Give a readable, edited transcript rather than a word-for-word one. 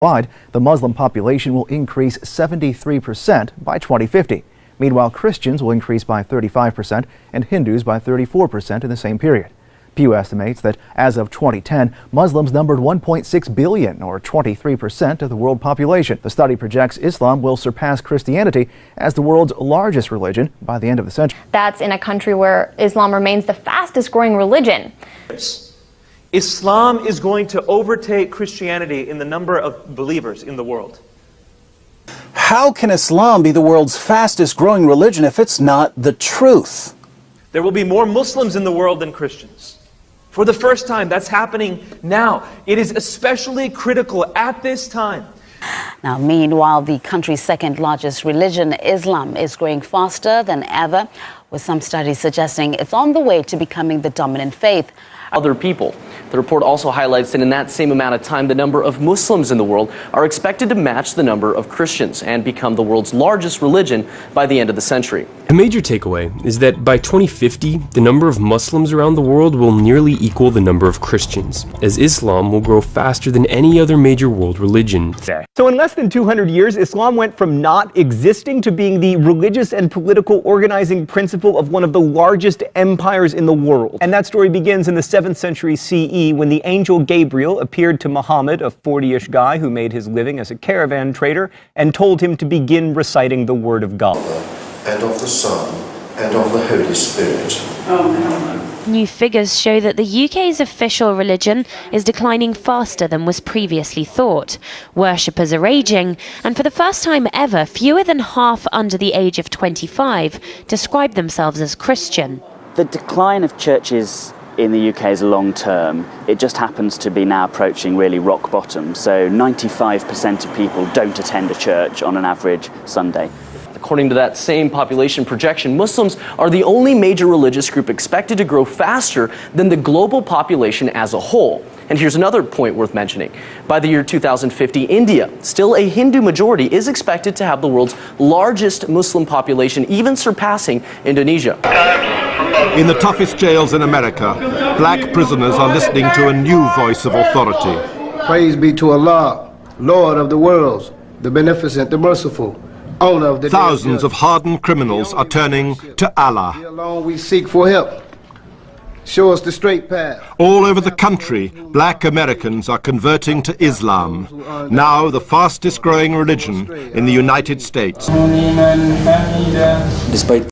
Worldwide, the Muslim population will increase 73% by 2050. Meanwhile, Christians will increase by 35% and Hindus by 34% in the same period. Pew estimates that as of 2010, Muslims numbered 1.6 billion, or 23% of the world population. The study projects Islam will surpass Christianity as the world's largest religion by the end of the century. That's in a country where Islam remains the fastest growing religion. Islam is going to overtake Christianity in the number of believers in the world. How can Islam be the world's fastest growing religion if it's not the truth? There will be more Muslims in the world than Christians. For the first time, that's happening now. It is especially critical at this time. Now, meanwhile, the country's second largest religion, Islam, is growing faster than ever, with some studies suggesting it's on the way to becoming the dominant faith. Other people. The report also highlights that in that same amount of time, the number of Muslims in the world are expected to match the number of Christians and become the world's largest religion by the end of the century. A major takeaway is that by 2050, the number of Muslims around the world will nearly equal the number of Christians, as Islam will grow faster than any other major world religion. So in less than 200 years, Islam went from not existing to being the religious and political organizing principle of one of the largest empires in the world. And that story begins in the 7th century CE, when the angel Gabriel appeared to Muhammad, a 40-ish guy who made his living as a caravan trader, and told him to begin reciting the word of God. And of the Son, and of the Holy Spirit. New figures show that the UK's official religion is declining faster than was previously thought. Worshippers are aging, and for the first time ever, fewer than half under the age of 25 describe themselves as Christian. The decline of churches in the UK is long term. It just happens to be now approaching really rock bottom. So 95% of people don't attend a church on an average Sunday. According to that same population projection, Muslims are the only major religious group expected to grow faster than the global population as a whole. And here's another point worth mentioning. By the year 2050, India, still a Hindu majority, is expected to have the world's largest Muslim population, even surpassing Indonesia. In the toughest jails in America, black prisoners are listening to a new voice of authority. Praise be to Allah, Lord of the worlds, the beneficent, the merciful. Thousands of hardened criminals are turning to Allah. Alone we seek for help. Show us the straight path. All over the country, black Americans are converting to Islam, now the fastest growing religion in the United States. Despite